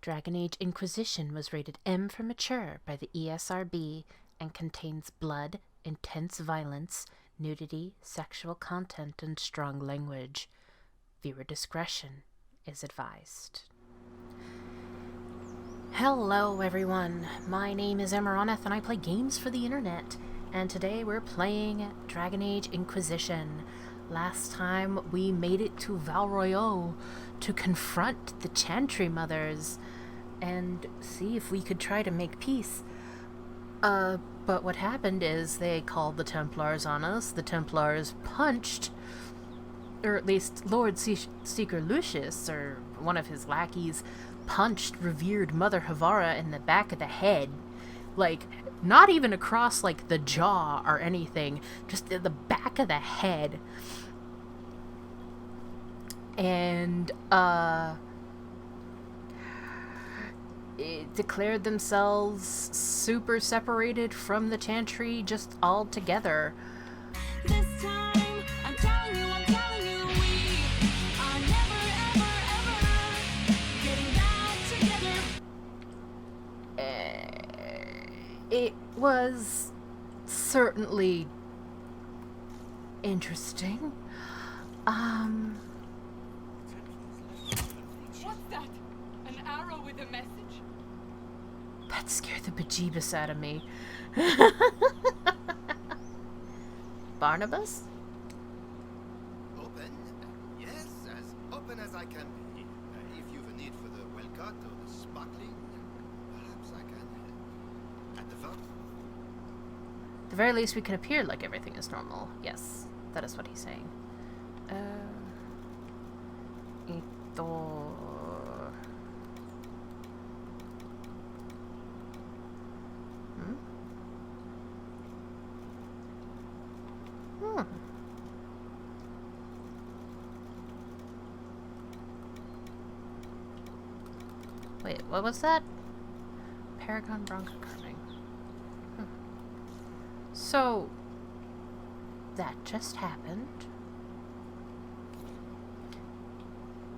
Dragon Age Inquisition was rated M for mature by the ESRB and contains blood, intense violence, nudity, sexual content, and strong language. Viewer discretion is advised. Hello everyone, my name is Amaronith and I play games for the internet, and today we're playing Dragon Age Inquisition. Last time we made it to Val Royeaux to confront the Chantry Mothers and see if we could try to make peace. But what happened is they called the Templars on us. The Templars punched, or at least Lord Seeker Lucius, or one of his lackeys, punched revered Mother Havara in the back of the head. Like, not even across, like, the jaw or anything, just in the back of the head. And, it declared themselves super separated from the Chantry just altogether. This time, I'm telling you, we are never, ever, ever getting back together. It was certainly interesting. What's that? An arrow with a message? That scared the bejeebus out of me. Barnabas? Open? Yes, as open as I can be. If you've a need for the well-cut or the sparkling, perhaps I can help. At the front? At the very least, we can appear like everything is normal. Yes, that is what he's saying. Ito... Wait, what was that? Paragon Bronco carving. So, that just happened.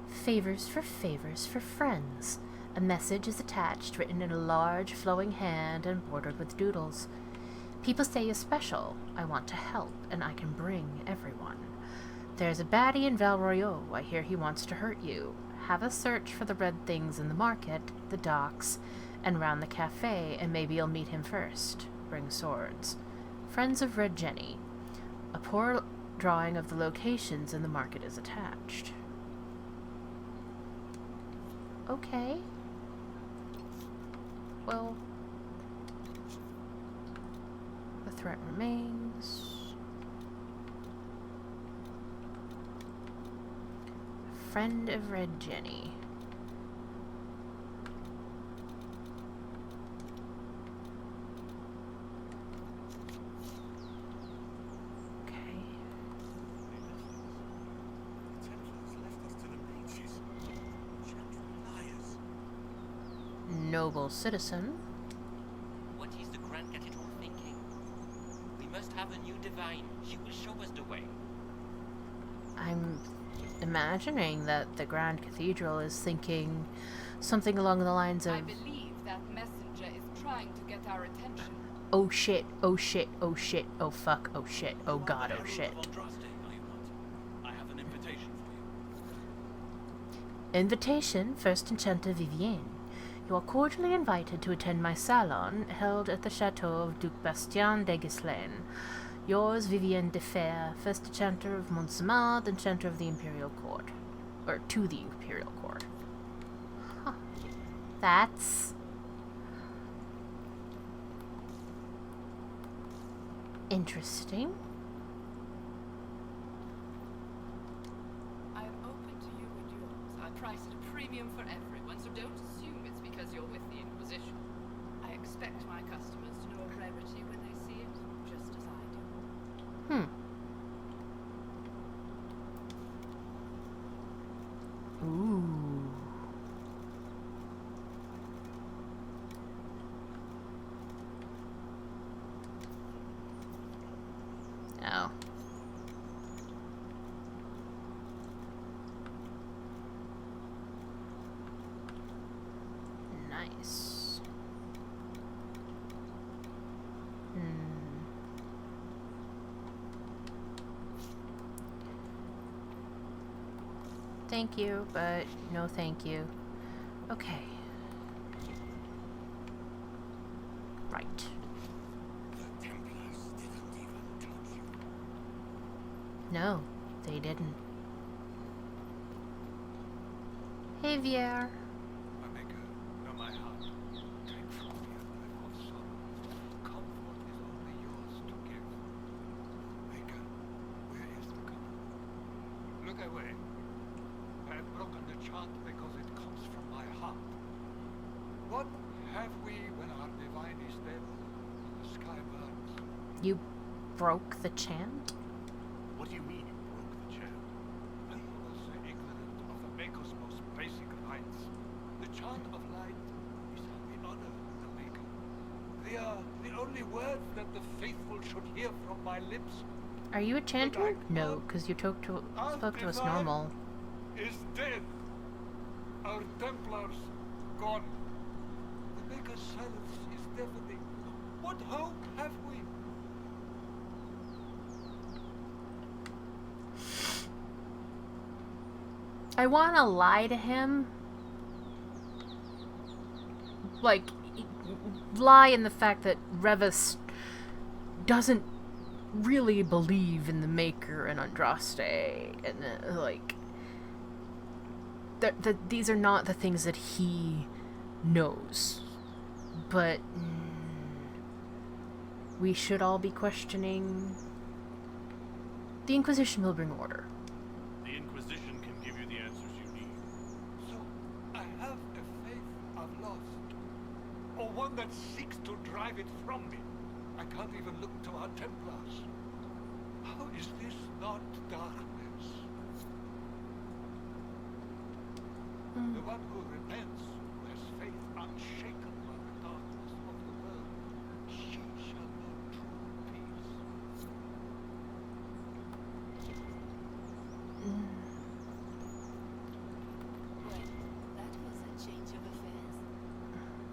Favors for friends. A message is attached, written in a large, flowing hand and bordered with doodles. People say you're special. I want to help, and I can bring everyone. There's a baddie in Val Royeaux. I hear he wants to hurt you. Have a search for the red things in the market, the docks, and round the cafe, and maybe you'll meet him first. Bring swords. Friends of Red Jenny. A poor drawing of the locations in the market is attached. Okay. Well, the threat remains. Friend of Red Jenny. Okay. Noble citizen. What is the Grand Cathedral thinking? We must have a new divine. She will show us the way. I'm imagining that the Grand Cathedral is thinking something along the lines of, I believe that messenger is trying to get our attention. oh shit, oh shit, oh shit, oh fuck, oh shit, oh god, oh shit. I have an invitation for you. Invitation, First Enchanter Vivienne. You are cordially invited to attend my salon held at the chateau of Duc Bastien de Ghislaine. Yours, Vivienne de Fer, First Enchanter of Montsemart, Enchanter of the Imperial Court. Or to the Imperial Court. Huh. That's interesting. I am open to you and yours. I price at a premium for everyone, so don't assume it's because you're with the Inquisition. I expect my customers to know a rarity when they see it, just as I do. Ooh. Oh. Nice. Thank you, but no thank you. Okay. Right. The Templars didn't even touch you. No, they didn't. Hey, Vier. My maker, know my heart. Take from me a life of sorrow. Comfort is only yours to give. Maker, where is the comfort? Look away. I have broken the chant because it comes from my heart. What have we when our divine is dead and the sky burns? You broke the chant? What do you mean you broke the chant? I was ignorant of the maker's most basic rights. The chant of light is how we honor the maker. They are the only words that the faithful should hear from my lips. Are you a chanter? No, because you spoke to us normal. Is dead. Our Templars gone. The maker's silence is deafening. What hope have we? I want to lie to him. Like, lie in the fact that Revas doesn't really believe in the Maker and Andraste, and like, these are not the things that he knows. But we should all be questioning. The Inquisition will bring order. The Inquisition can give you the answers you need. So, I have a faith I've lost. Or one that seeks to drive it from me. I can't even look to our Templars. How is this not darkness? The one who repents, who has faith unshaken by the darkness of the world, she shall know true peace. Well, that was a change of affairs.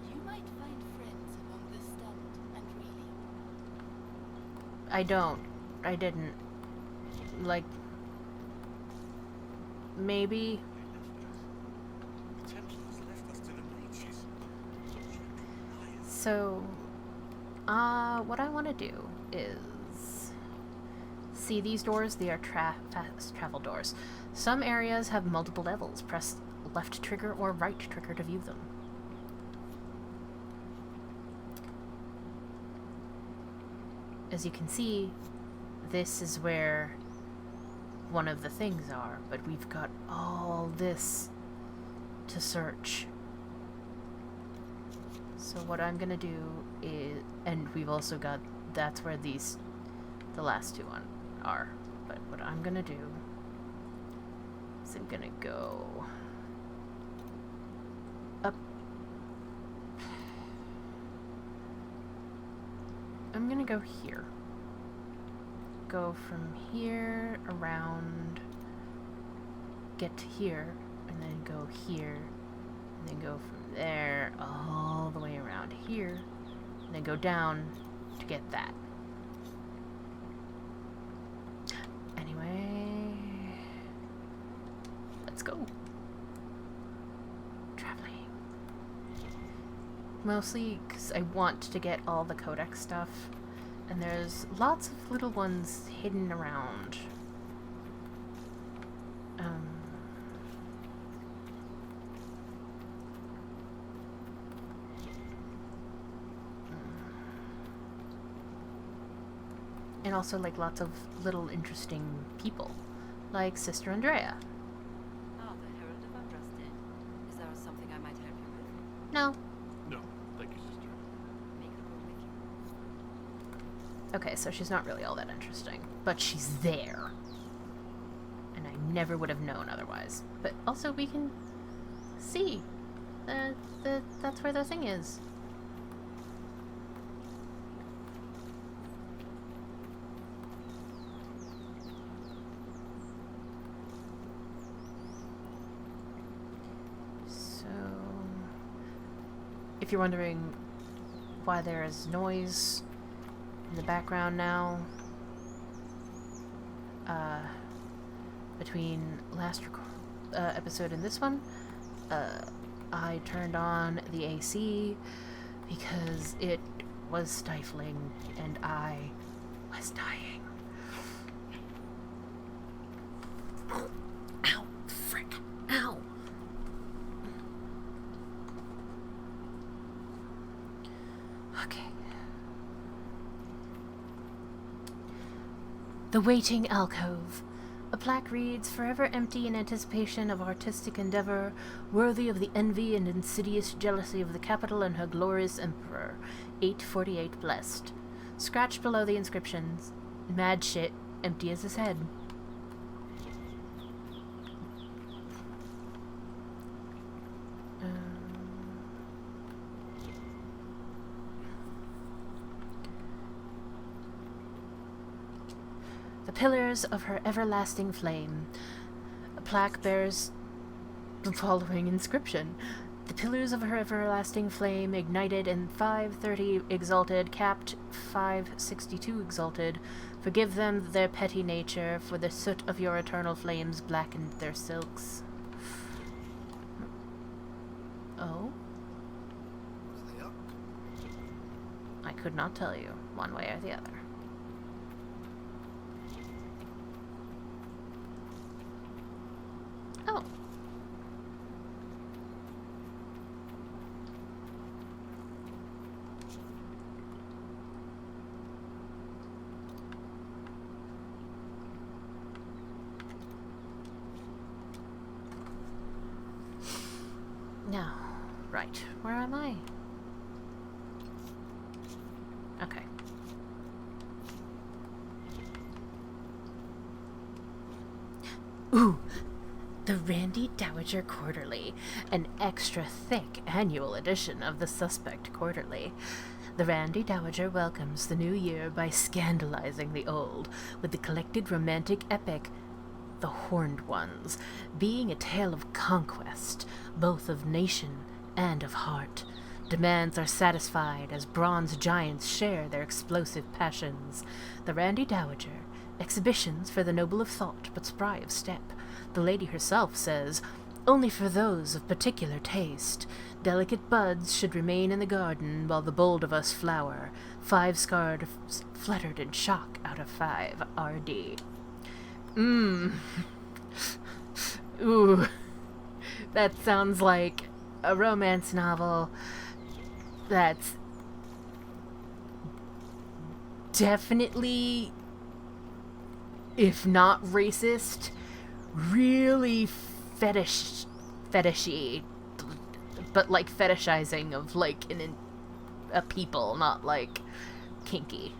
You might find friends among the stunned and reeling. I didn't. Like, maybe. The Templars left us to the breaches. So, what I want to do is see these doors. They are fast travel doors. Some areas have multiple levels. Press left trigger or right trigger to view them. As you can see, this is where one of the things are, but we've got all this to search. So what I'm gonna do is, and we've also got, that's where the last two are. But what I'm gonna do is I'm gonna go up. I'm gonna go here. Go from here around, get to here, and then go here, and then go from there all the way around here, and then go down to get that. Anyway, let's go. Traveling. Mostly because I want to get all the codex stuff. And there's lots of little ones hidden around. And also, like, lots of little interesting people. Like Sister Andrea. Ah, the Herald of Andraste. Is there something I might help you with? No. No, thank you, sister. Make her go with you. Okay, so she's not really all that interesting. But she's there. And I never would have known otherwise. But also, we can see. That's where the thing is. if you're wondering why there is noise in the background now, between last episode and this one, I turned on the AC because it was stifling and I was dying. Ow, frick, ow. Okay. The Waiting Alcove. A plaque reads, "Forever empty in anticipation of artistic endeavor, worthy of the envy and insidious jealousy of the capital and her glorious emperor. 848 blessed." Scratched below the inscriptions, "Mad shit, empty as his head." The pillars of her everlasting flame. A plaque bears the following inscription. The pillars of her everlasting flame, ignited in 530 exalted, capped 562 exalted. Forgive them their petty nature, for the soot of your eternal flames blackened their silks. Oh? What are they up to? I could not tell you, one way or the other. Oh. Now, right, where am I? Okay. Ooh! The Randy Dowager Quarterly, an extra thick annual edition of the Suspect Quarterly. The Randy Dowager welcomes the new year by scandalizing the old with the collected romantic epic, The Horned Ones, being a tale of conquest, both of nation and of heart. Demands are satisfied as bronze giants share their explosive passions. The Randy Dowager, exhibitions for the noble of thought but spry of step. The lady herself says, "Only for those of particular taste. Delicate buds should remain in the garden while the bold of us flower. 5 scarred fluttered in shock out of 5 RD." Ooh. That sounds like a romance novel that's definitely, if not racist, really fetishy, but like fetishizing of like a people, not like kinky,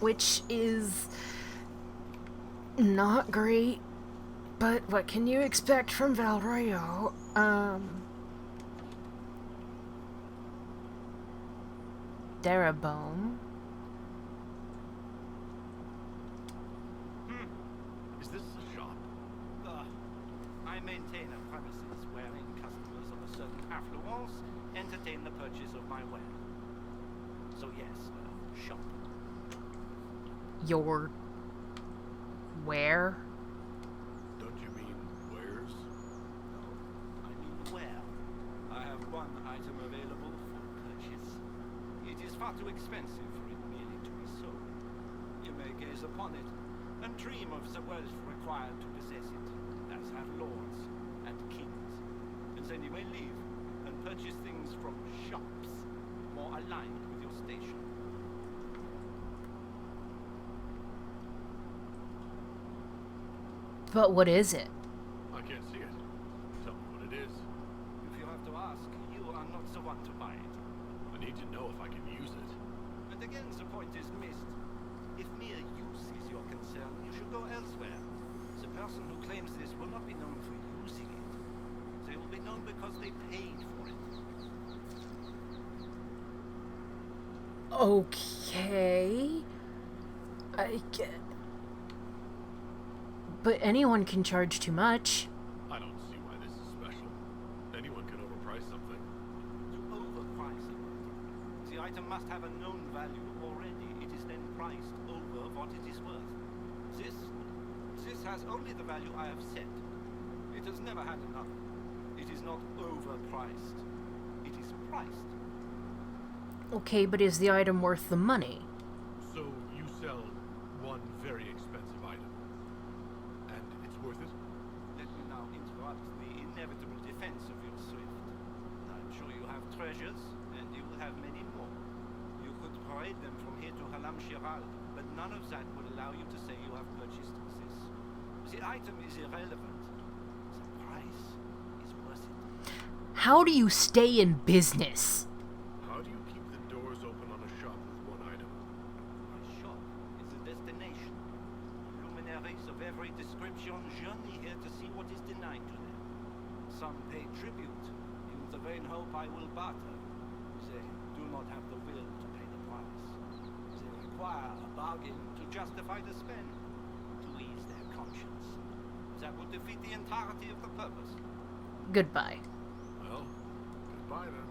which is not great. But what can you expect from Val Royeaux? Darabone. Is this a shop? I maintain a premises wherein customers of a certain affluence entertain the purchase of my ware. So yes, shop. Your where? Don't you mean wares? No, I mean ware. I have one item available for purchase. It is far too expensive for it merely to be sold. You may gaze upon it and dream of the wealth required to possess it, as have lords and kings. And then you may leave and purchase things from shops more aligned with your station. But what is it? I can't see it. Tell me what it is. If you have to ask, you are not the one to buy it. I need to know if I can use it. And again, the point is missed. If mere use is your concern, you should go elsewhere. The person who claims this will not be known for using it. They will be known because they paid for it. Okay. I get. But anyone can charge too much. I don't see why this is special. Anyone can overprice something. item must have a known value already. It is then priced over what it is worth. This has only the value I have set. It has never had another. It is not overpriced. It is priced. Okay, but is the item worth the money? So you sell one very expensive item, and it's worth it? Let me now interrupt the inevitable defense of your thrift. I'm sure you have treasures, and you will have many more. You could parade them from here to Halam Shiral, but none of that will allow you to say you have purchased this. The item is irrelevant. The price is worth it. How do you stay in business? How do you keep the doors open on a shop with one item? My shop is a destination. Luminaries of every description journey here to see what is denied to them. Some pay tribute in the vain hope I will barter. They do not have the will to pay the price. They require a bargain to justify the spend, to ease their conscience. That would defeat the entirety of the purpose. Goodbye. Well, goodbye then.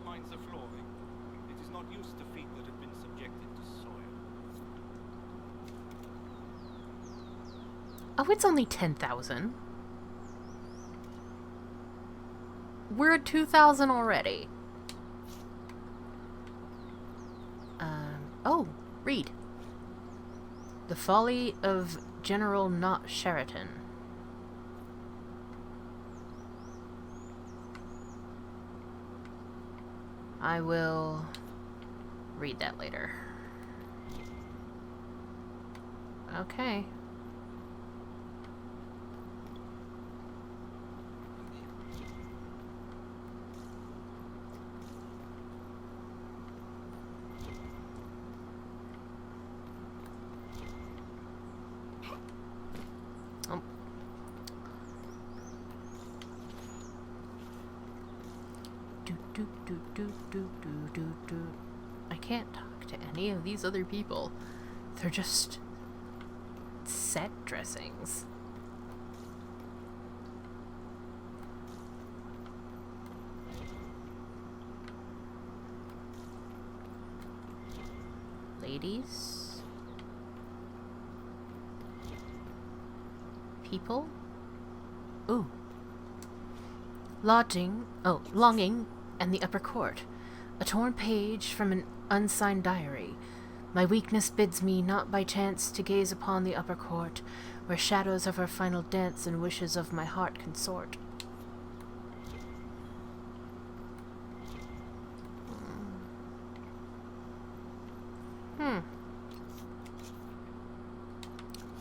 Mine's the flooring. It is not used to feet that have been subjected to soil. Oh, it's only 10,000. We're at 2,000 already. Oh, read. The Folly of General Not Sheraton. I will read that later. Okay. Oh. Do. I can't talk to any of these other people. They're just set dressings. Ladies? People? Ooh. Longing and the upper court. A torn page from an unsigned diary. My weakness bids me not by chance to gaze upon the upper court, where shadows of our final dance and wishes of my heart consort.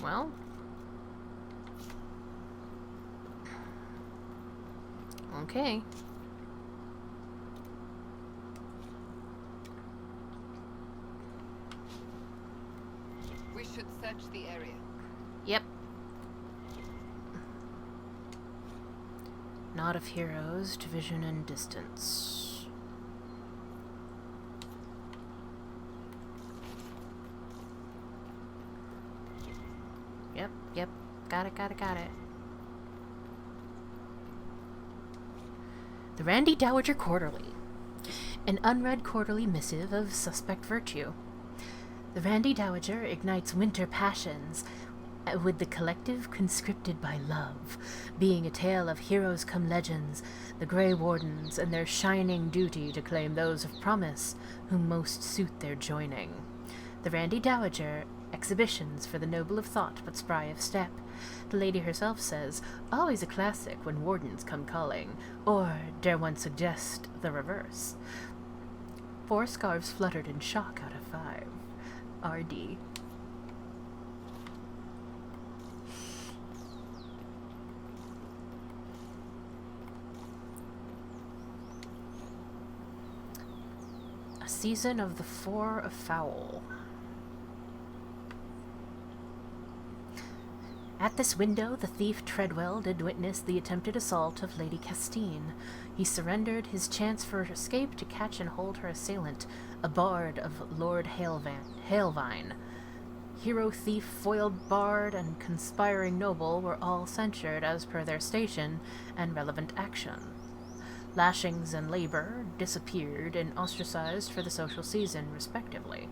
Well. Okay. We should search the area. Yep. Knot of heroes, division and distance. Yep. Got it. The Randy Dowager Quarterly. An unread quarterly missive of suspect virtue. The Randy Dowager ignites winter passions with the collective conscripted by love, being a tale of heroes come legends, the Grey Wardens, and their shining duty to claim those of promise whom most suit their joining. The Randy Dowager, exhibitions for the noble of thought but spry of step. The lady herself says, always a classic when wardens come calling, or dare one suggest the reverse. 4 scarves fluttered in shock out of 5. R.D. A season of the 4 of Foul. At this window the thief Treadwell did witness the attempted assault of Lady Castine. He surrendered his chance for escape to catch and hold her assailant, a bard of Lord Halevine. Hero, thief, foiled bard, and conspiring noble were all censured as per their station and relevant action. lashings and labor, disappeared, and ostracized for the social season, respectively.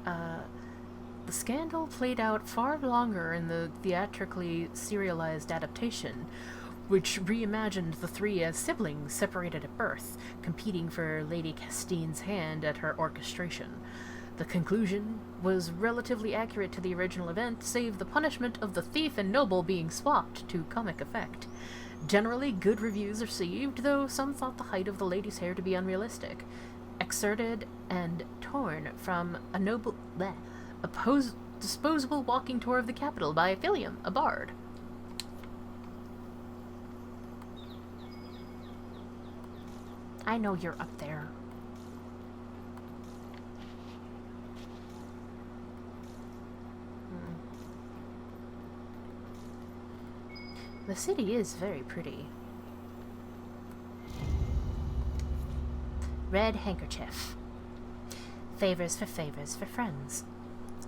The scandal played out far longer in the theatrically serialized adaptation, which reimagined the three as siblings separated at birth, competing for Lady Castine's hand at her orchestration. The conclusion was relatively accurate to the original event, save the punishment of the thief and noble being swapped to comic effect. Generally good reviews received, though some thought the height of the lady's hair to be unrealistic. Excerpted and torn from disposable walking tour of the capital by Philium, a bard. I know you're up there. The city is very pretty. Red handkerchief. Favors for friends.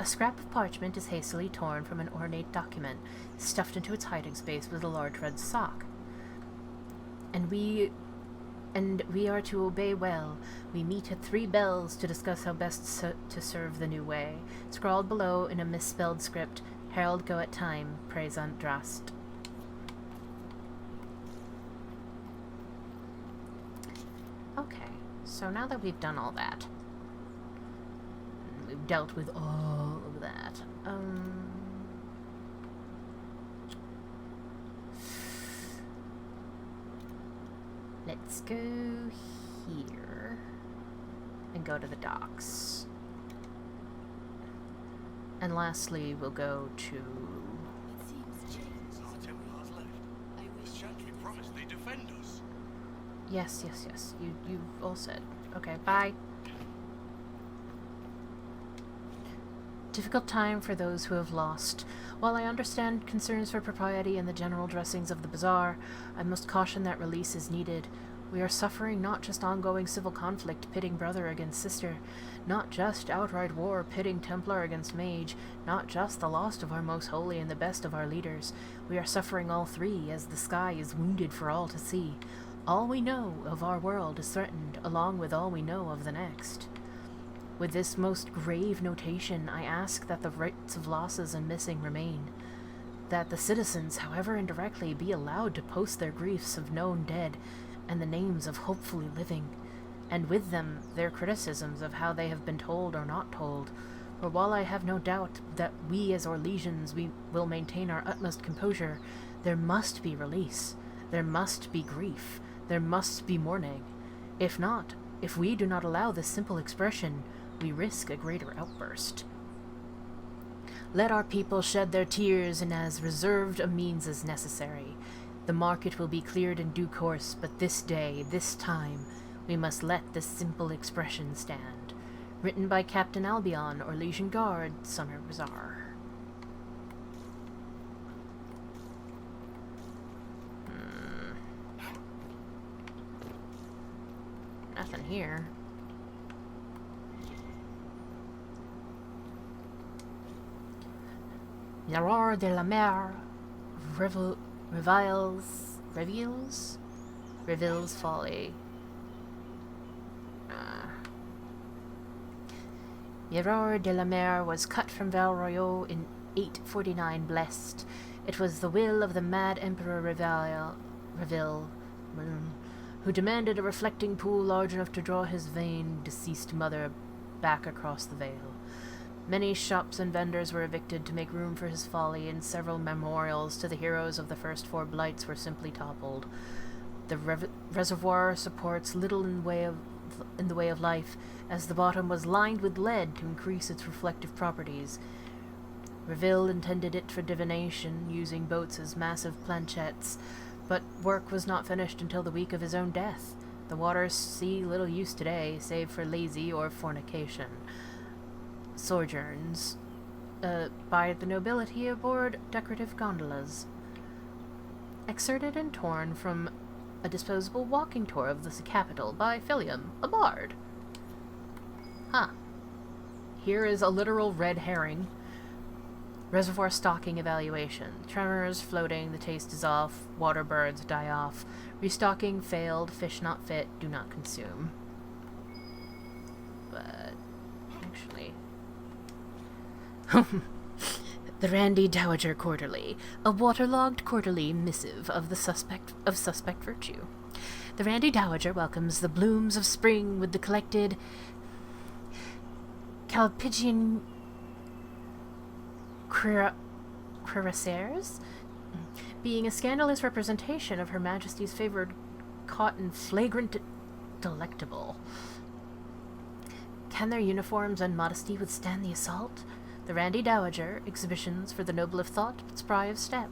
A scrap of parchment is hastily torn from an ornate document, stuffed into its hiding space with a large red sock. And we are to obey well. We meet at 3 bells to discuss how best to serve the new way. Scrawled below in a misspelled script, Herald go at time, praise Andrast. Okay, so now that we've done all that, we've dealt with all of that, let's go here and go to the docks. And lastly, we'll go to... It seems changed. Our Templars left. The chantry promised they'd defend us. Yes. You've all said. Okay, bye. Difficult time for those who have lost. While I understand concerns for propriety and the general dressings of the bazaar, I must caution that release is needed. We are suffering not just ongoing civil conflict pitting brother against sister, not just outright war pitting Templar against mage, not just the loss of our most holy and the best of our leaders. We are suffering all three, as the sky is wounded for all to see. All we know of our world is threatened, along with all we know of the next. With this most grave notation, I ask that the rights of losses and missing remain, that the citizens, however indirectly, be allowed to post their griefs of known dead and the names of hopefully living, and with them their criticisms of how they have been told or not told. For while I have no doubt that we as Orlesians will maintain our utmost composure, there must be release, there must be grief, there must be mourning. If not, if we do not allow this simple expression, we risk a greater outburst. Let our people shed their tears in as reserved a means as necessary. The market will be cleared in due course, but this day, this time, we must let this simple expression stand. Written by Captain Albion, Orlesian Guard, Summer Bazaar. Nothing here. L'aurore de la mer reveals folly. L'aurore de la mer was cut from Val Royeaux in 849 blessed. It was the will of the mad Emperor Reville, who demanded a reflecting pool large enough to draw his vain, deceased mother back across the vale. Many shops and vendors were evicted to make room for his folly, and several memorials to the heroes of the first 4 blights were simply toppled. The reservoir supports little in the way of life, as the bottom was lined with lead to increase its reflective properties. Reville intended it for divination, using boats as massive planchettes, but work was not finished until the week of his own death. The waters see little use today, save for lazy or fornication sojourns by the nobility aboard decorative gondolas. Excerpted and torn from a disposable walking tour of the capital by Philium, a bard. Here is a literal red herring. Reservoir stocking evaluation. Tremors, floating, the taste is off. Water birds, die off. Restocking, failed. Fish not fit, do not consume. But, actually... The Randy Dowager Quarterly. A waterlogged quarterly missive of the suspect virtue. The Randy Dowager welcomes the blooms of spring with the collected Calpigian cuirassiers, being a scandalous representation of Her Majesty's favored cotton flagrant delectable. Can their uniforms and modesty withstand the assault? The Randy Dowager, exhibitions for the noble of thought, but spry of step.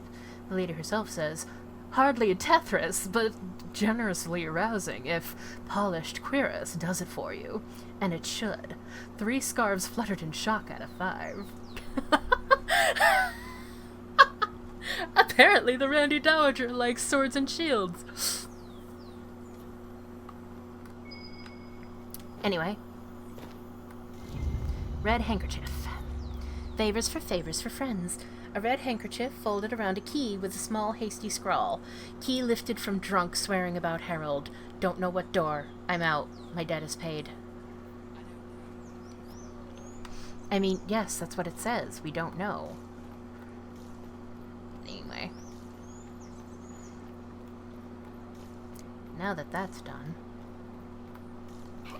The lady herself says, hardly a Tetris, but generously arousing if polished cuirass does it for you. And it should. 3 scarves fluttered in shock out of 5. Apparently the Randy Dowager likes swords and shields. Anyway. Red handkerchief. Favors for friends. A red handkerchief folded around a key with a small hasty scrawl. Key lifted from drunk swearing about Harold. Don't know what door. I'm out. My debt is paid. I mean, yes, that's what it says. We don't know. Anyway. Now that that's done.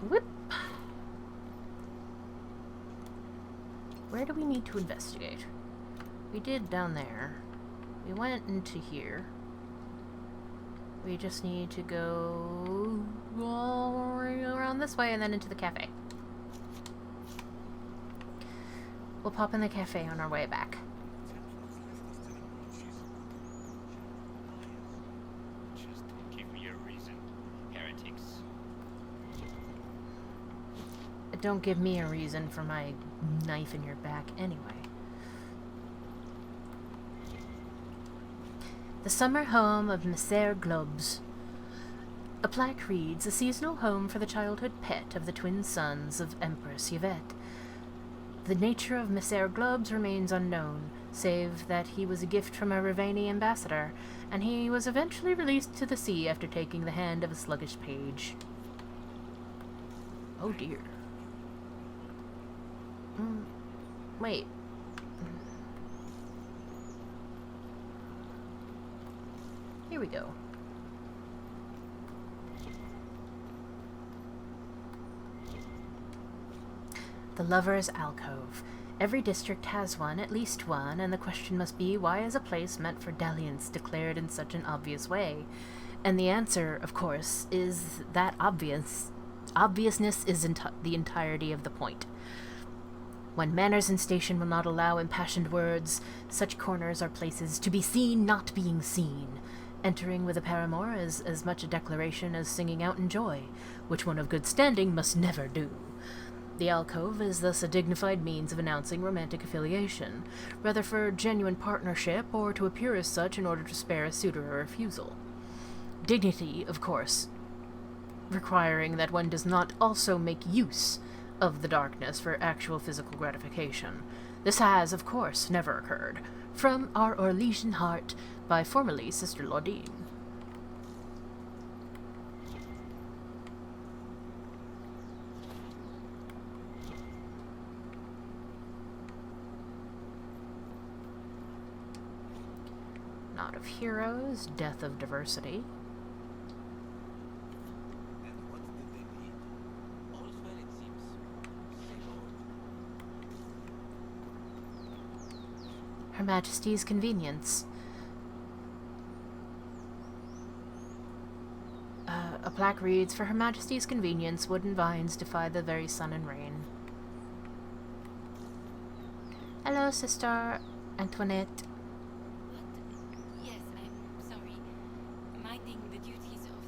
Whoop. Where do we need to investigate? We did down there. We went into here. We just need to go all around this way and then into the cafe. We'll pop in the cafe on our way back. Just give me a reason, heretics. Don't give me a reason for my knife in your back anyway. The summer home of Messer Globes. A plaque reads, a seasonal home for the childhood pet of the twin sons of Empress Yvette. The nature of Messer Globes remains unknown, save that he was a gift from a Revani ambassador, and he was eventually released to the sea after taking the hand of a sluggish page. Oh dear. Wait. Here we go. The Lover's Alcove. Every district has one, at least one, and the question must be, why is a place meant for dalliance declared in such an obvious way? And the answer, of course, is that obviousness is the entirety of the point. When manners and station will not allow impassioned words, such corners are places to be seen not being seen. Entering with a paramour is as much a declaration as singing out in joy, which one of good standing must never do. The alcove is thus a dignified means of announcing romantic affiliation, whether for genuine partnership or to appear as such in order to spare a suitor a refusal. Dignity, of course, requiring that one does not also make use of the darkness for actual physical gratification. This has, of course, never occurred. From our Orlesian heart, by formerly Sister Laudine. Knot of Heroes, Death of Diversity. Her Majesty's Convenience. A plaque reads, for Her Majesty's convenience, wooden vines defy the very sun and rain. Hello, Sister Antoinette. What? Yes, I'm sorry. Minding the duties of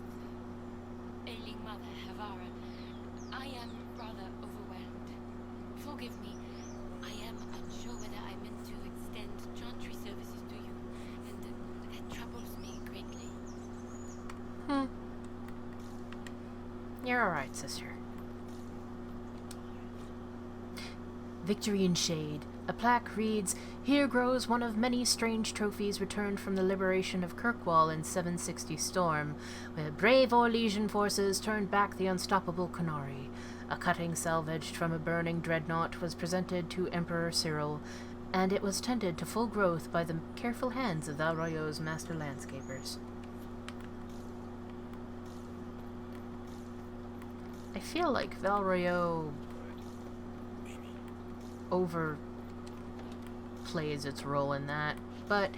the ailing mother, Havara. I am rather overwhelmed. Forgive me. I am unsure whether I meant to extend chantry services to you, and it troubles me greatly. You're alright, sister. Victory in Shade. A plaque reads, "Here grows one of many strange trophies returned from the liberation of Kirkwall in 760 Storm, where brave Orlesian forces turned back the unstoppable Qunari. A cutting salvaged from a burning dreadnought was presented to Emperor Cyril, and it was tended to full growth by the careful hands of Val Royeaux's master landscapers." I feel like Val Royeaux overplays its role in that, but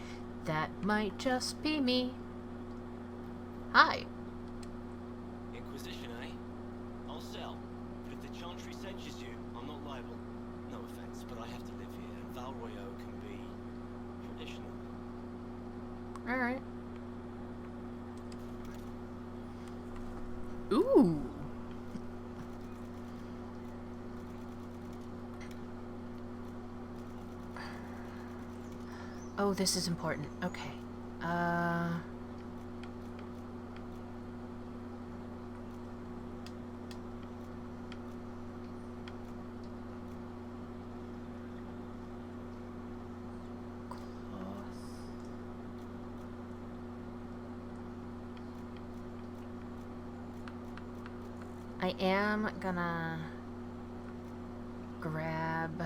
that might just be me. Hi. Inquisition, eh? I'll sell. But if the chantry censures you, I'm not liable. No offense, but I have to live here, and Val Royeaux can be traditional. Alright. Ooh. Oh, this is important. Okay. I am gonna grab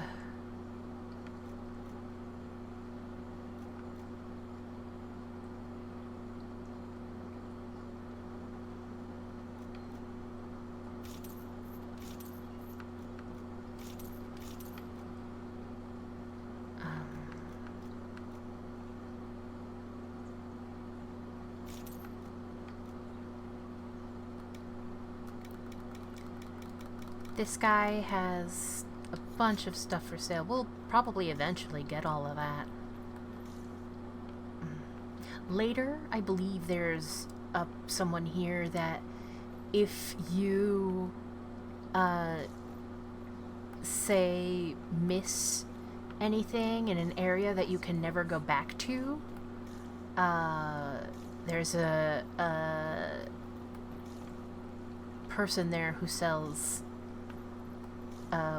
this guy has a bunch of stuff for sale. We'll probably eventually get all of that. Later, I believe there's someone here that if you, say, miss anything in an area that you can never go back to, there's a person there who sells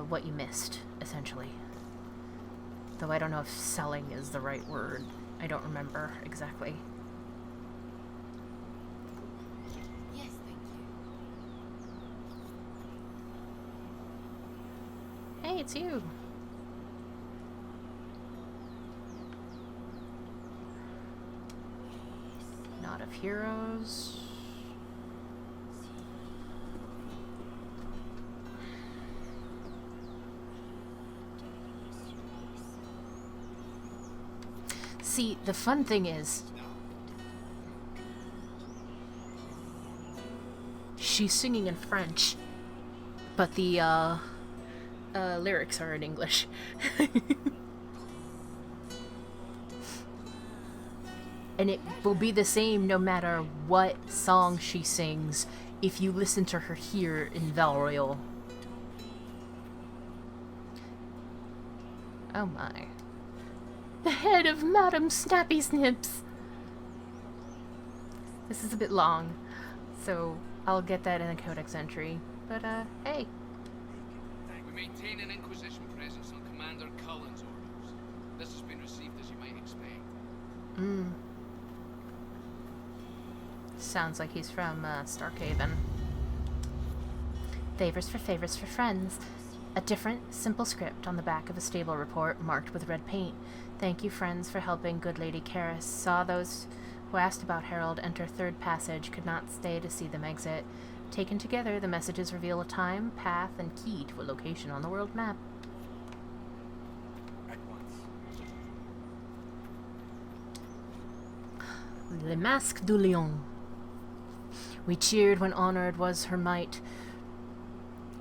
what you missed, essentially. Though I don't know if selling is the right word. I don't remember exactly. Yes, thank you. Hey, it's you. Knot of Heroes. See, the fun thing is, she's singing in French, but the lyrics are in English. And it will be the same no matter what song she sings if you listen to her here in Val Royeaux. Oh my. The head of Madame Snappy Snips! This is a bit long, so I'll get that in the codex entry. But, hey. We maintain an Inquisition presence on Commander Cullen's orders. This has been received as you might expect. Sounds like he's from, Starkhaven. Favors for friends. A different, simple script on the back of a stable report marked with red paint. Thank you, friends, for helping good Lady Karis. Saw those who asked about Harold enter third passage, could not stay to see them exit. Taken together, the messages reveal a time, path, and key to a location on the world map. At once. Le Masque du Lion. We cheered when honored was her might,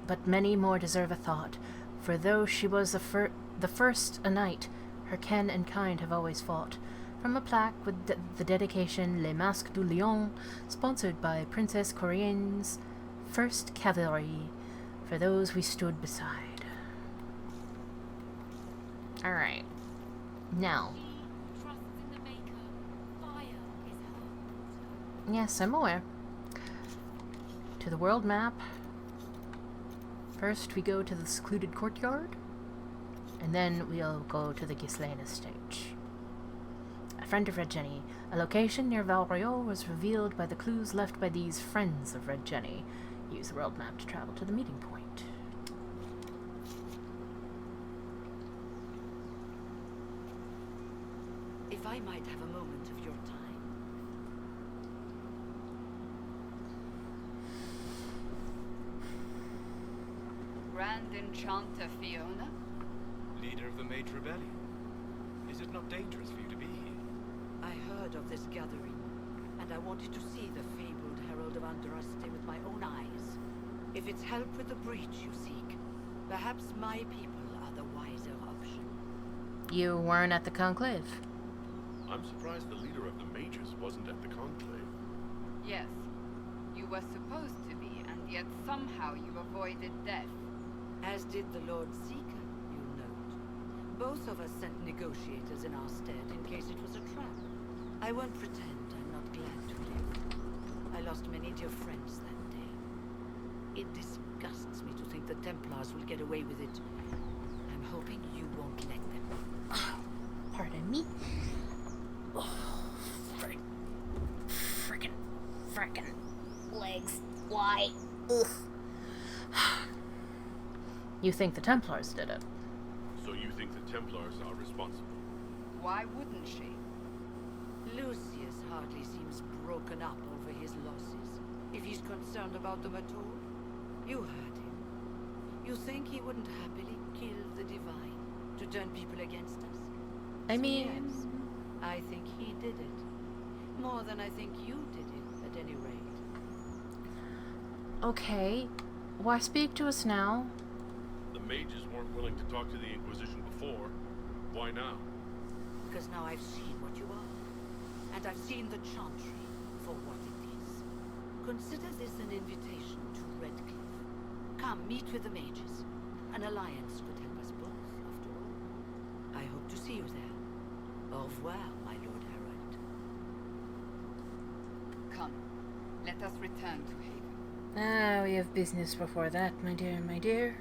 but many more deserve a thought, for though she was the first a knight, her ken and kind have always fought. From a plaque with the dedication Le Masque du Lion, sponsored by Princess Corine's 1st Cavalry, for those we stood beside. Alright. Now. She trusts in the Maker. Fire is her. Yes, I'm aware. To the world map. First, we go to the secluded courtyard, And then we'll go to the Ghislaine estate. A friend of Red Jenny. A location near Val Royeaux was revealed by the clues left by these friends of Red Jenny. Use the world map to travel to the meeting point. If I might have a moment of your time. Grand Enchanter Fiona? Leader of the Mage Rebellion. Is it not dangerous for you to be here? I heard of this gathering, and I wanted to see the fabled Herald of Andraste with my own eyes. If it's help with the breach you seek, perhaps my people are the wiser option. You weren't at the conclave. I'm surprised the leader of the mages wasn't at the conclave. Yes. You were supposed to be, and yet somehow you avoided death. As did the Lord Seeker, you'll note. Both of us sent negotiators in our stead in case it was a trap. I won't pretend I'm not glad to live. I lost many dear friends that day. It disgusts me to think the Templars will get away with it. I'm hoping you won't let them. Pardon me? Oh, frickin' legs. Why? Ugh. You think the Templars did it? So you think the Templars are responsible? Why wouldn't she? Lucius hardly seems broken up over his losses, if he's concerned about them at all. You heard him. You think he wouldn't happily kill the Divine to turn people against us? I mean... Yes, I think he did it. More than I think you did it, at any rate. Okay. Why speak to us now? The mages weren't willing to talk to the Inquisition before. Why now? Because now I've seen what you are. And I've seen the chantry for what it is. Consider this an invitation to Redcliffe. Come, meet with the mages. An alliance could help us both, after all. I hope to see you there. Au revoir, my Lord Herald. Come, let us return to Haven. Ah, we have business before that, my dear, my dear.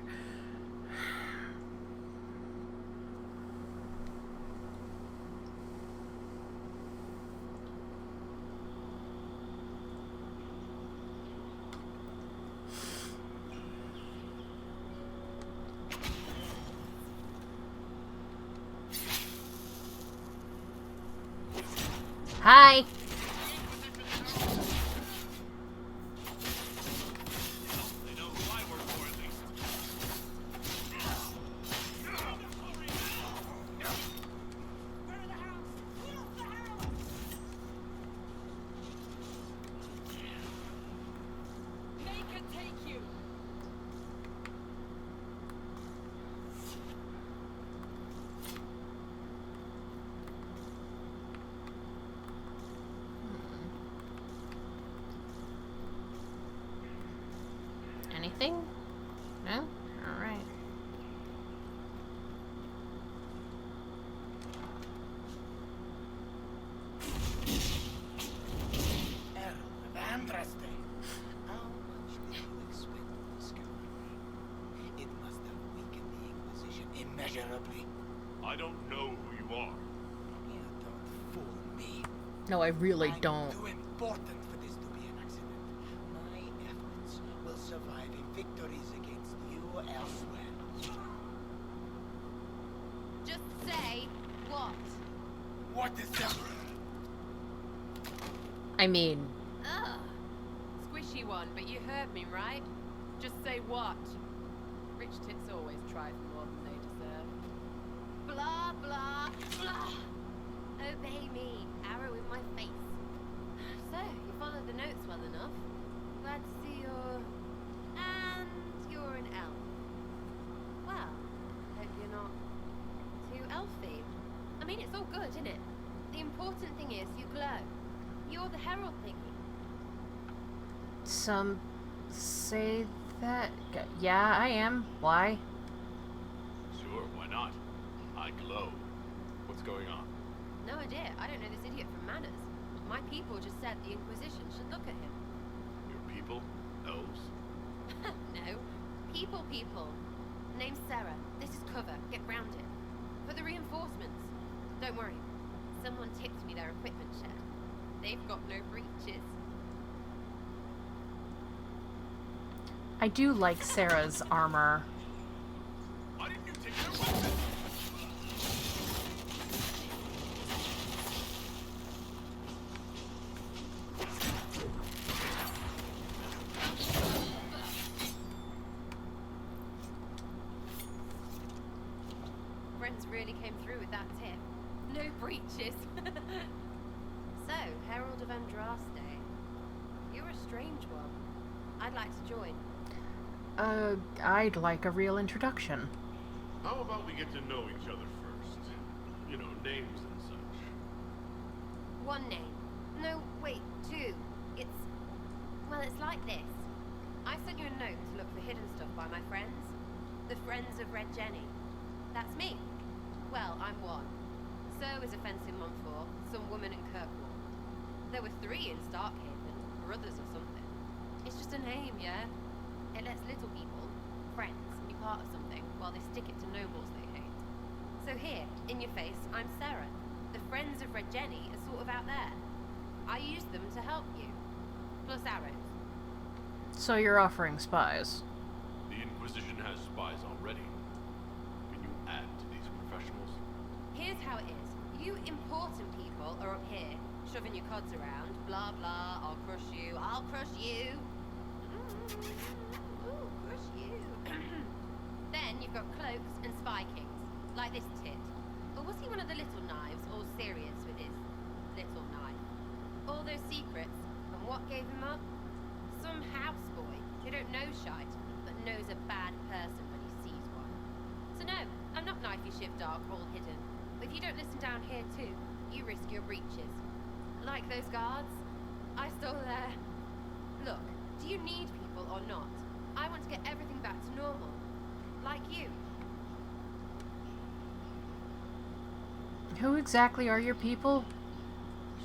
Hi! Anything? No? Alright. Andraste. How much did you expect of this cavalry? It must have weakened the Inquisition immeasurably. I don't know who you are. You don't fool me. No, I really I'm don't. too important for this to be an accident. My efforts will survive in victories against you elsewhere. Just say what? What is that? I mean... Ugh. Squishy one, but you heard me, right? Just say what? Rich tits always try for more than they deserve. Blah, blah, blah. Obey me. Arrow in my face. So, you followed the notes well enough. Glad to see you're... And you're an elf. Well, hope you're not too elfy. I mean, it's all good, isn't it? The important thing is you glow. You're the herald thingy. Some say that... Yeah, I am. Why? Sure, why not? I glow. What's going on? No idea. I don't know this idiot from Manners. My people just said the Inquisition should look at him. Your people? Elves? No. People. Name's Sarah. This is cover. Get grounded. For the reinforcements. Don't worry. Someone tipped me their equipment shed. They've got no breaches. I do like Sarah's armor. Why didn't you take their weapons? Friends really came through with that tip. No breaches. So, Herald of Andraste. You're a strange one. I'd like to join. I'd like a real introduction. How about we get to know each other first? You know, names and such. One name. No, wait, two. It's like this. I sent you a note to look for hidden stuff by my friends. The Friends of Red Jenny. That's me. Well, I'm one. So is a fence in Montfort, some woman in Kirkwall. There were 3 in Starkhaven, brothers or something. It's just a name, yeah? It lets little people, friends, be part of something while they stick it to nobles they hate. So here, in your face, I'm Sarah. The Friends of Red Jenny are sort of out there. I use them to help you. Plus arrows. So you're offering spies. The Inquisition has spies already. Can you add to these professionals? Here's how it is. You important people are up here, shoving your cods around. Blah, blah, I'll crush you. Ooh, crush you. Then you've got cloaks and spy kings, like this tit. Or was he one of the little knives, all serious with his little knife? All those secrets, and what gave him up? Some houseboy who don't know shite, but knows a bad person when he sees one. So no, I'm not knifey shiv dark, all hidden. But if you don't listen down here too, you risk your breeches. Like those guards, I stole their... Look, do you need people or not? I want to get everything back to normal. Like you. Who exactly are your people?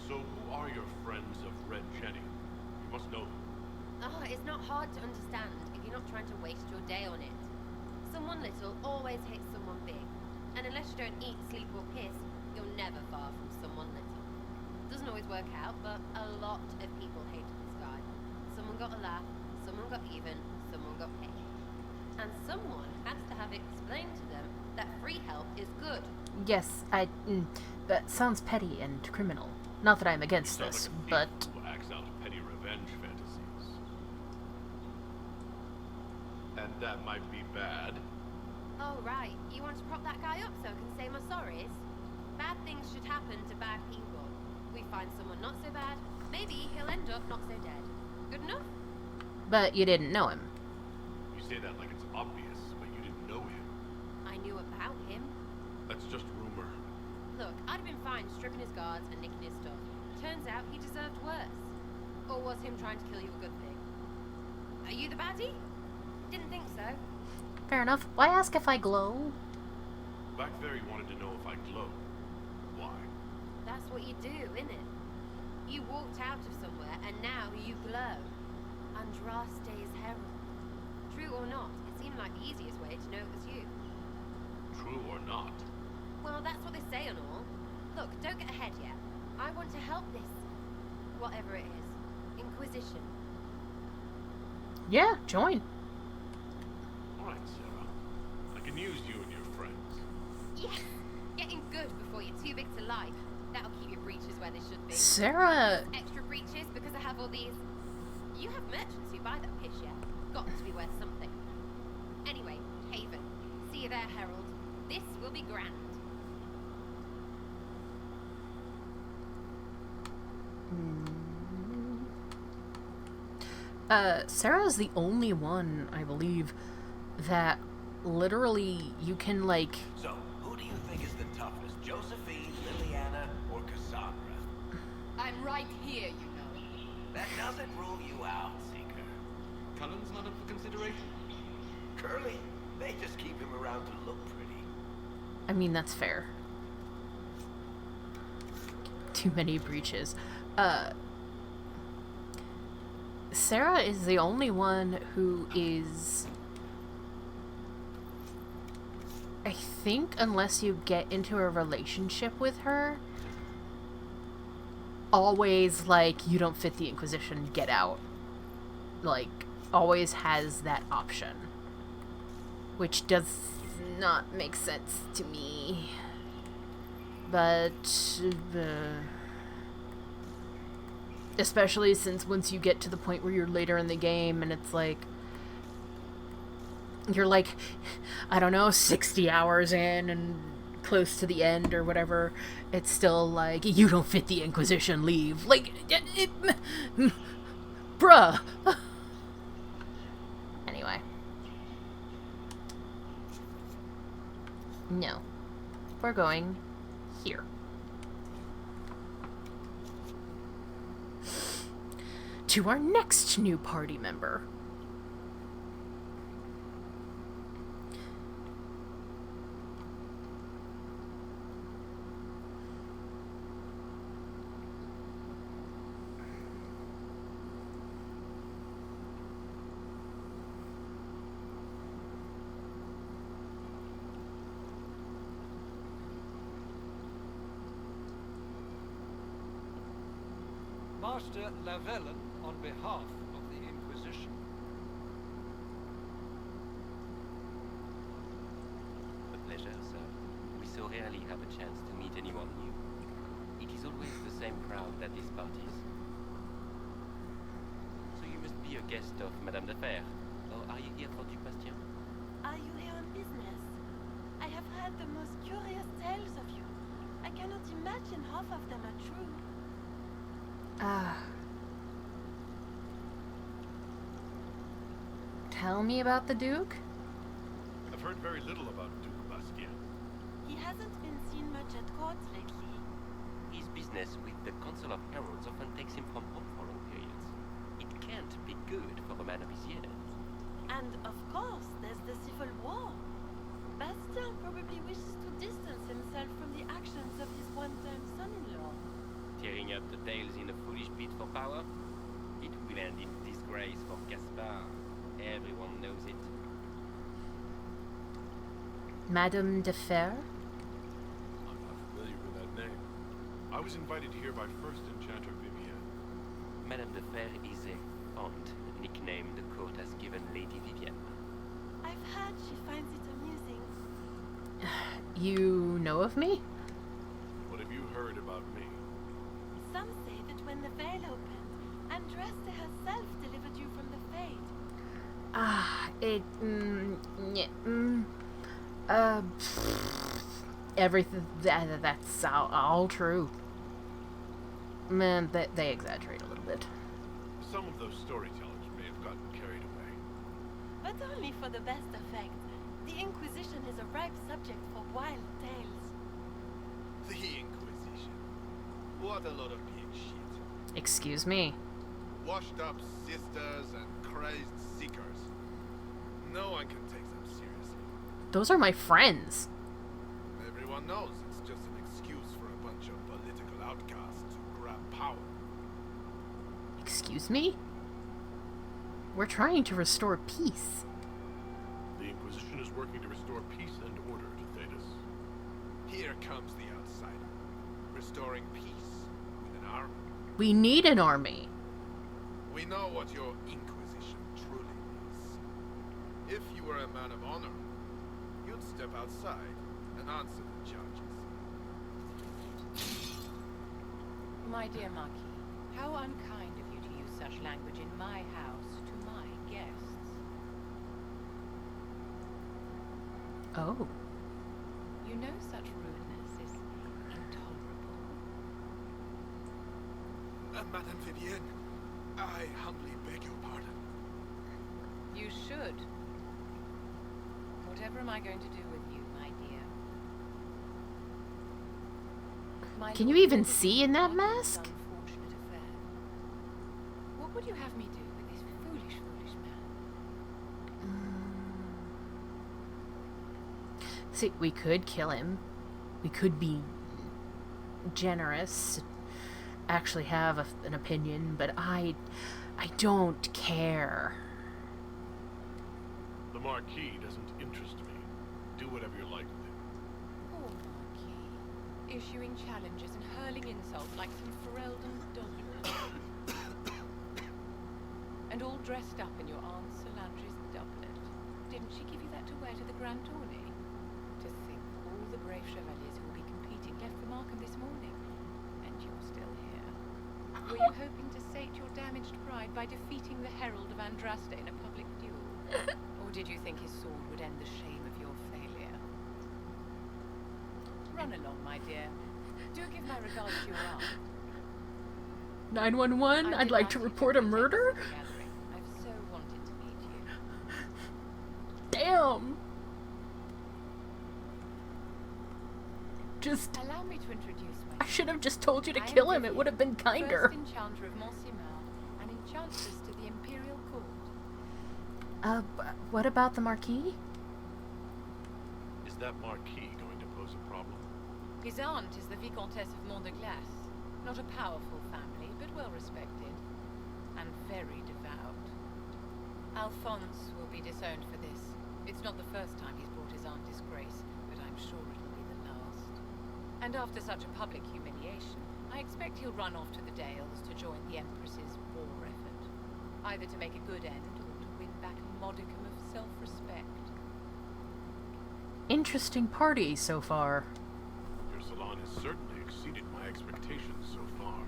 So who are your Friends of Red Jenny? You must know them. Oh, it's not hard to understand if you're not trying to waste your day on it. Someone little always hates someone big. And unless you don't eat, sleep or piss, you're never far from someone little. Doesn't always work out, but a lot of people hated this guy. Someone got a laugh, someone got even, someone got paid. And someone has to have explained to them that free help is good. Yes, that sounds petty and criminal. Not that I'm against this, but... Who acts out petty revenge fantasies. And that might be bad. Oh, right. You want to prop that guy up so I can say my sorries? Bad things should happen to bad people. We find someone not so bad, maybe he'll end up not so dead. Good enough? But you didn't know him. You say that like it's obvious, but you didn't know him. I knew about him. That's just rumor. Look, I'd have been fine stripping his guards and nicking his stuff. Turns out he deserved worse. Or was him trying to kill you a good thing? Are you the baddie? Didn't think so. Fair enough. Why ask if I glow? Blackberry wanted to know if I glow. Why? That's what you do, innit? You walked out of somewhere and now you glow. Andraste's herald. True or not, it seemed like the easiest way to know it was you. True or not? Well, that's what they say and all. Look, don't get ahead yet. I want to help this, whatever it is, Inquisition. Yeah, join. Alright, Sarah. I can use you and your friends. Yes! Getting good before you're too big to life. That'll keep your breeches where they should be. Sarah! Extra breeches because I have all these... You have merchants who buy that pish, yeah? Got to be worth something. Anyway, Haven. See you there, Herald. This will be grand. Sarah's the only one, I believe, that literally you can, like... So, who do you think is the toughest? Josephine, Liliana, or Cassandra? I'm right here, you know. That doesn't rule you out, Seeker. Cullen's not up for consideration. Curly, they just keep him around to look pretty. I mean, that's fair. Too many breaches. Sarah is the only one who is I think unless you get into a relationship with her, always, like, you don't fit the Inquisition, get out. Like, always has that option. Which does not make sense to me. But, especially since once you get to the point where you're later in the game and it's like, you're like, I don't know, 60 hours in and close to the end or whatever, it's still like, you don't fit the Inquisition, leave. Like, bruh. Anyway. No. We're going here. To our next new party member. Master Lavellen on behalf of the Inquisition. A pleasure, sir. We so rarely have a chance to meet anyone new. It is always the same crowd at these parties. So you must be a guest of Madame de Fer. Or are you here for du Bastien? Are you here on business? I have heard the most curious tales of you. I cannot imagine half of them are true. Tell me about the Duke? I've heard very little about Duke Bastien. He hasn't been seen much at court lately. His business with the Council of Heralds often takes him from home for long periods. It can't be good for a man of his years. And of course, there's the civil war. Bastien probably wishes to distance himself from the actions of his one-time son-in-law. Tearing up the tails in a foolish bid for power? It will end in disgrace for Gaspard. Everyone knows it. Madame de Fer? I'm not familiar with that name. I was invited here by first enchanter Vivienne. Madame de Fer is a fond nickname the court has given Lady Vivienne. I've heard she finds it amusing. You know of me? What have you heard about me? Some say that when the veil opened, Andraste herself delivered you from the Fade. Everything, that's all true. Man, they exaggerate a little bit. Some of those storytellers may have gotten carried away. But only for the best effect. The Inquisition is a ripe subject for wild tales. The Inquisition. What a lot of big shit. Excuse me. Washed up sisters and crazed seekers. No one can take them seriously. Those are my friends. Everyone knows it's just an excuse for a bunch of political outcasts to grab power. Excuse me? We're trying to restore peace. The Inquisition is working to restore peace and order to Thedas. Here comes the outsider, restoring peace with an army. We need an army. We know what your Inquisition truly is. If you were a man of honor, you'd step outside and answer the charges. My dear Marquis, how unkind of you to use such language in my house to my guests. Oh. You know such rudeness is intolerable. Madame Vivienne, I humbly beg your pardon. You should. Whatever am I going to do with you, my dear? My Can you even see in that mask? unfortunate affair. What would you have me do with this foolish man? See, we could kill him. We could be generous. Actually have an opinion, but I don't care. The Marquis doesn't interest me. do whatever you like with it. Poor Marquis. Issuing challenges and hurling insults like some Ferelden dodgers. And all dressed up in your Aunt Solange's doublet. Didn't she give you that to wear to the Grand Tourney? To think all the brave chevaliers who will be competing left for Markham this morning, and you're still here. Were you hoping to sate your damaged pride by defeating the Herald of Andraste in a public duel? Or did you think his sword would end the shame of your failure? Run along, my dear. Do give my regards to your aunt. 911, I'd like to report a murder? I've so wanted to meet you. Damn! Just... Allow me to introduce myself. I should have just told you to kill him, it would have been kinder. First enchanter of Montsimar, and enchantress to the Imperial Court. What about the Marquis? Is that Marquis going to pose a problem? His aunt is the Vicomtesse of Mont de Glace. Not a powerful family, but well respected. And very devout. Alphonse will be disowned for this. It's not the first time he's brought his aunt disgrace, but I'm sure it'll be the last. And after such a public humiliation, I expect he'll run off to the Dales to join the Empress's war effort. Either to make a good end, or to win back a modicum of self-respect. Interesting party so far. Your salon has certainly exceeded my expectations so far.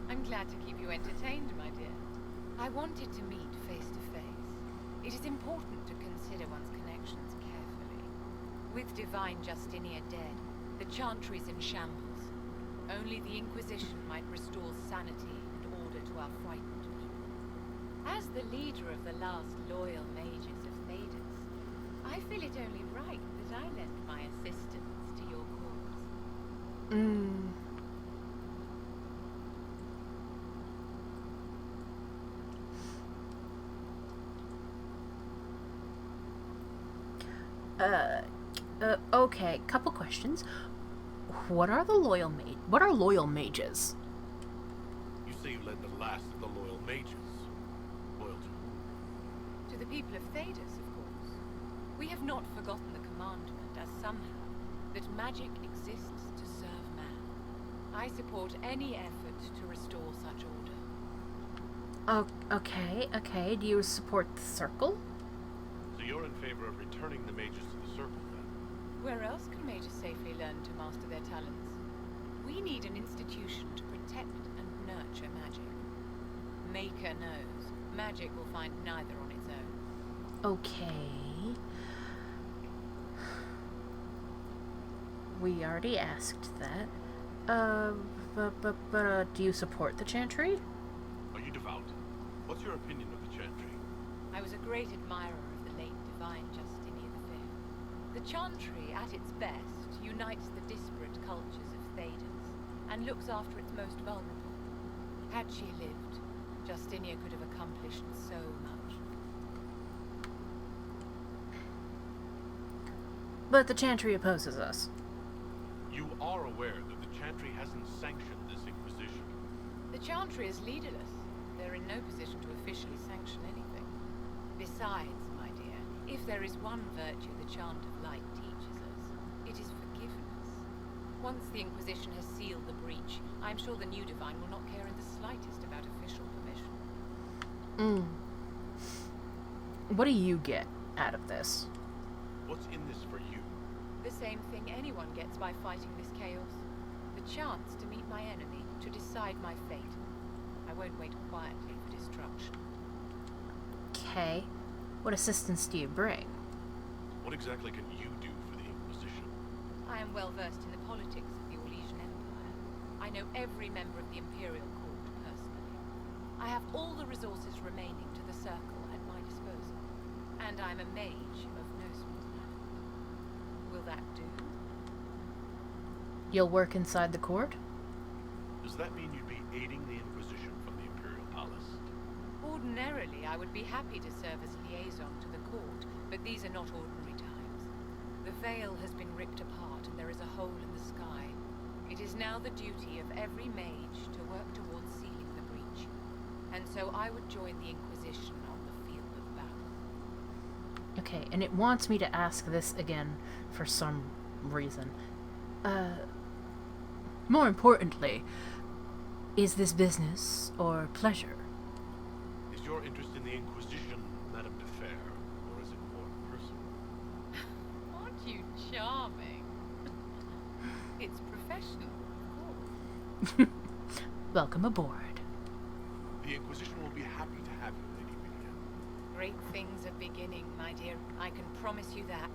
I'm glad to keep you entertained, my dear. I wanted to meet face to face. It is important to consider one's connections carefully. With Divine Justinia dead, the chantry's in shambles. Only the Inquisition might restore sanity and order to our frightened people. As the leader of the last loyal mages of Thedas, I feel it only right that I lend my assistance to your cause. Okay, couple questions. What are loyal mages? You say you led the last of the loyal mages. Loyal to whom? To the people of Thedas, of course. We have not forgotten the commandment, as some have, that magic exists to serve man. I support any effort to restore such order. Okay. Do you support the Circle? So you're in favor of returning the mages to the Circle, then? Where else can mages safely learn to master their talents? We need an institution to protect and nurture magic. Maker knows. Magic will find neither on its own. Okay. We already asked that. But do you support the chantry? Are you devout? What's your opinion of the chantry? I was a great admirer of the late Divine Justinia V. The chantry, at its best, unites the disparate cultures of Thedas and looks after its most vulnerable. Had she lived, Justinia could have accomplished so much. But the chantry opposes us. You are aware that the chantry hasn't sanctioned this Inquisition. The chantry is leaderless. They're in no position to officially sanction anything. Besides, my dear, if there is one virtue the Chant of Light teaches us, it is forgiveness. Once the Inquisition has sealed the breach, I'm sure the new Divine will not care in the slightest about official permission. What do you get out of this? What's in this for you? The same thing anyone gets by fighting this chaos. The chance to meet my enemy, to decide my fate. I won't wait quietly for destruction. Okay. What assistance do you bring? What exactly can you do for the Inquisition? I am well versed in the politics of the Orlesian Empire. I know every member of the Imperial Court personally. I have all the resources remaining to the Circle at my disposal. And I'm a mage of no small matter. Will that do? You'll work inside the court? Does that mean you'd be aiding the Inquisition from the Imperial Palace? Ordinarily, I would be happy to serve as liaison to the court, but these are not ordinary times. The veil has been ripped apart and there is a hole in the sky. It is now the duty of every mage to work towards sealing the breach. And so I would join the Inquisition on the field of battle. Okay, and it wants me to ask this again for some reason. More importantly, is this business or pleasure? Is your interest in the Inquisition, Madame de Fer, or is it more personal? Aren't you charming? It's professional, of course. Welcome aboard. The Inquisition will be happy to have you, Lady Vivian. Great things are beginning, my dear. I can promise you that.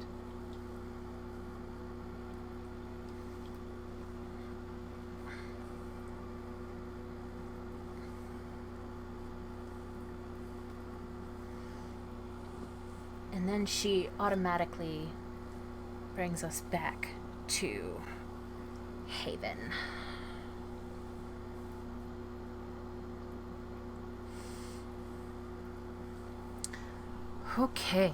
And then she automatically brings us back to Haven. Okay,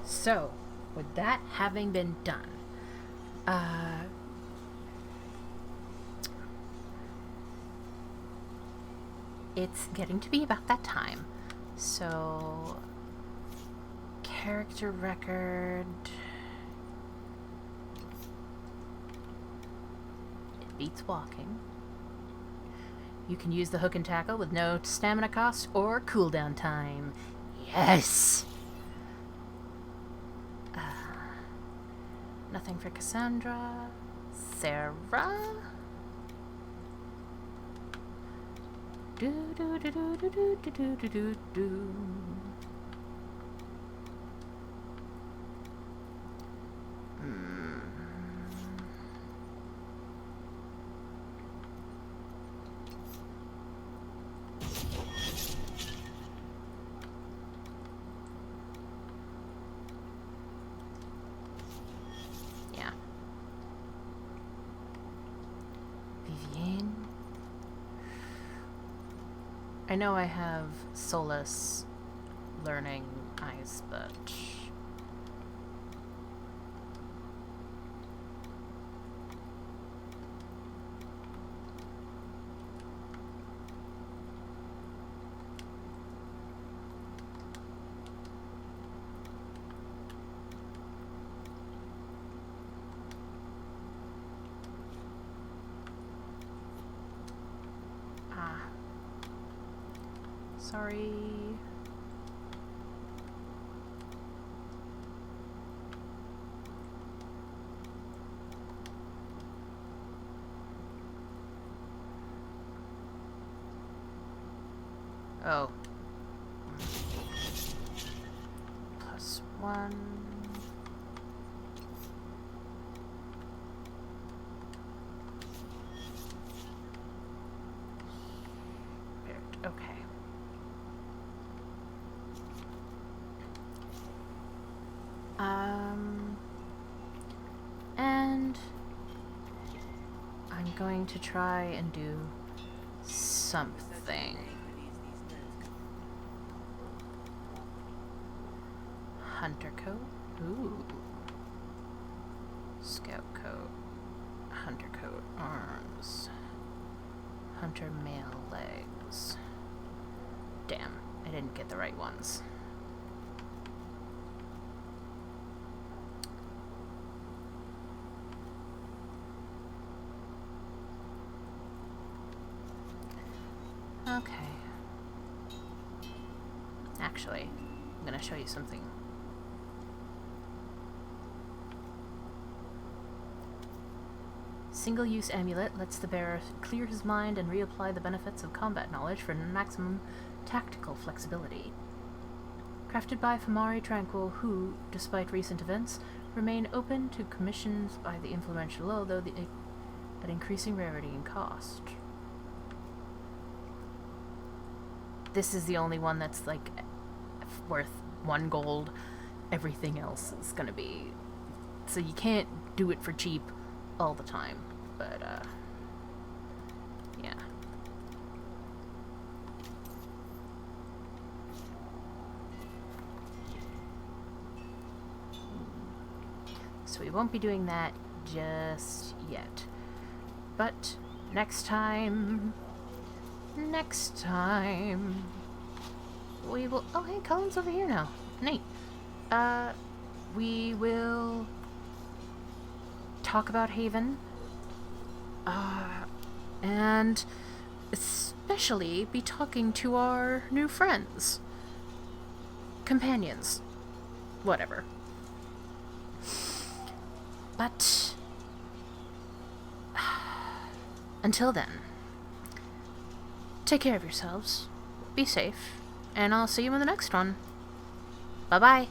so with that having been done, it's getting to be about that time. So, character record. It beats walking. You can use the hook and tackle with no stamina cost or cooldown time. Yes! Nothing for Cassandra. Sarah? Do do do do do do do do do do. I know I have Solus learning Ice, but sorry. Oh. +1. Okay. And I'm going to try and do something. Hunter coat? Ooh. Scout coat. Hunter coat. Arms. Hunter mail legs. Damn, I didn't get the right ones. Okay. Actually, I'm gonna show you something. Single-use amulet lets the bearer clear his mind and reapply the benefits of combat knowledge for maximum tactical flexibility. Crafted by Famari Tranquil, who, despite recent events, remain open to commissions by the influential, although at increasing rarity and cost. This is the only one that's like worth 1 gold. Everything else is gonna be, so you can't do it for cheap all the time, but yeah. So we won't be doing that just yet, but next time we will. Oh hey, Colin's over here now. Neat. we will talk about Haven. And especially be talking to our new friends. Companions. Whatever. But until then, take care of yourselves, be safe, and I'll see you in the next one. Bye-bye.